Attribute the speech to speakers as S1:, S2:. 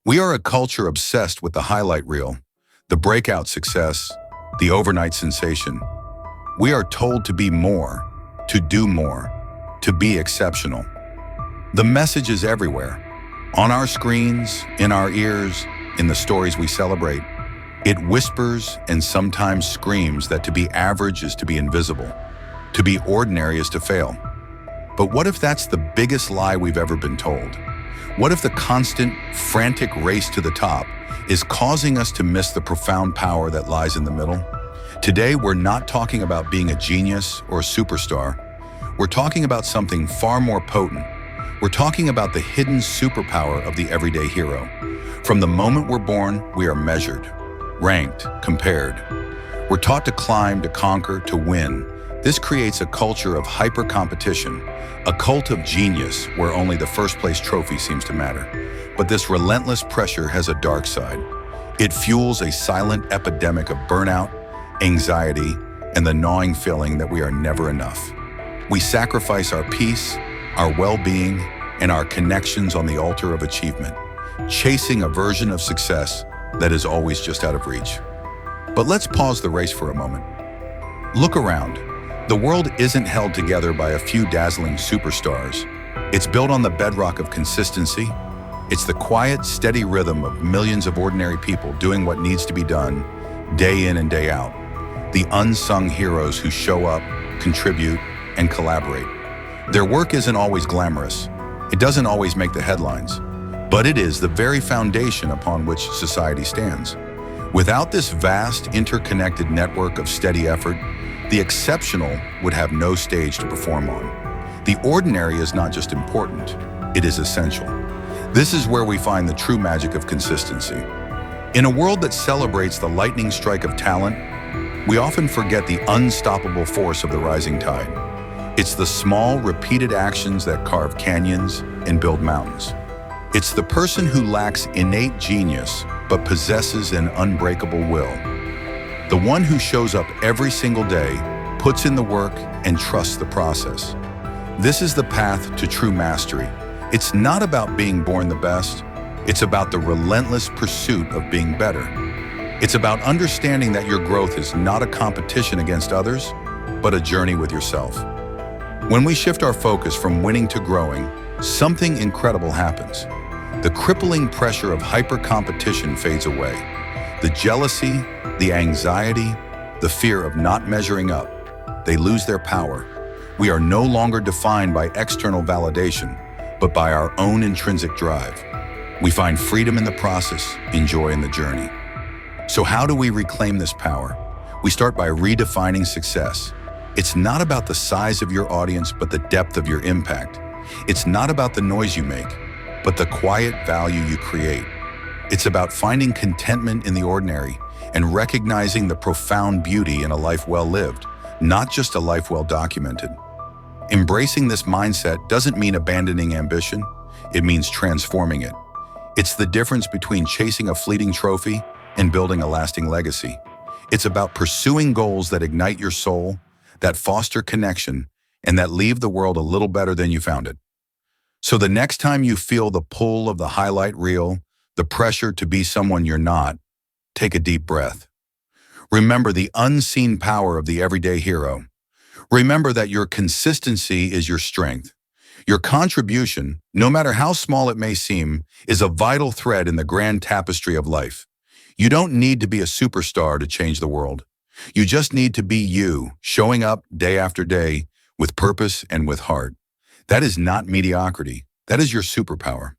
S1: We are a culture obsessed with the highlight reel, the breakout success, the overnight sensation. We are told to be more, to do more, to be exceptional. The message is everywhere, on our screens, in our ears, in the stories we celebrate. It whispers and sometimes screams that to be average is to be invisible, to be ordinary is to fail. But what if that's the biggest lie we've ever been told? What if the constant, frantic race to the top is causing us to miss the profound power that lies in the middle? Today, we're not talking about being a genius or a superstar. We're talking about something far more potent. We're talking about the hidden superpower of the everyday hero. From the moment we're born, we are measured, ranked, compared. We're taught to climb, to conquer, to win. This creates a culture of hyper-competition, a cult of genius where only the first-place trophy seems to matter. But this relentless pressure has a dark side. It fuels a silent epidemic of burnout, anxiety, and the gnawing feeling that we are never enough. We sacrifice our peace, our well-being, and our connections on the altar of achievement, chasing a version of success that is always just out of reach. But let's pause the race for a moment. Look around. The world isn't held together by a few dazzling superstars. It's built on the bedrock of consistency. It's the quiet, steady rhythm of millions of ordinary people doing what needs to be done, day in and day out. The unsung heroes who show up, contribute, and collaborate. Their work isn't always glamorous. It doesn't always make the headlines, but it is the very foundation upon which society stands. Without this vast, interconnected network of steady effort, the exceptional would have no stage to perform on. The ordinary is not just important, it is essential. This is where we find the true magic of consistency. In a world that celebrates the lightning strike of talent, we often forget the unstoppable force of the rising tide. It's the small, repeated actions that carve canyons and build mountains. It's the person who lacks innate genius but possesses an unbreakable will. The one who shows up every single day, puts in the work, and trusts the process. This is the path to true mastery. It's not about being born the best. It's about the relentless pursuit of being better. It's about understanding that your growth is not a competition against others, but a journey with yourself. When we shift our focus from winning to growing, something incredible happens. The crippling pressure of hyper-competition fades away. The jealousy, the anxiety, the fear of not measuring up, they lose their power. We are no longer defined by external validation, but by our own intrinsic drive. We find freedom in the process, joy in the journey. So how do we reclaim this power? We start by redefining success. It's not about the size of your audience, but the depth of your impact. It's not about the noise you make, but the quiet value you create. It's about finding contentment in the ordinary and recognizing the profound beauty in a life well lived, not just a life well documented. Embracing this mindset doesn't mean abandoning ambition, it means transforming it. It's the difference between chasing a fleeting trophy and building a lasting legacy. It's about pursuing goals that ignite your soul, that foster connection, and that leave the world a little better than you found it. So the next time you feel the pull of the highlight reel, the pressure to be someone you're not, take a deep breath. Remember the unseen power of the everyday hero. Remember that your consistency is your strength. Your contribution, no matter how small it may seem, is a vital thread in the grand tapestry of life. You don't need to be a superstar to change the world. You just need to be you, showing up day after day with purpose and with heart. That is not mediocrity. That is your superpower.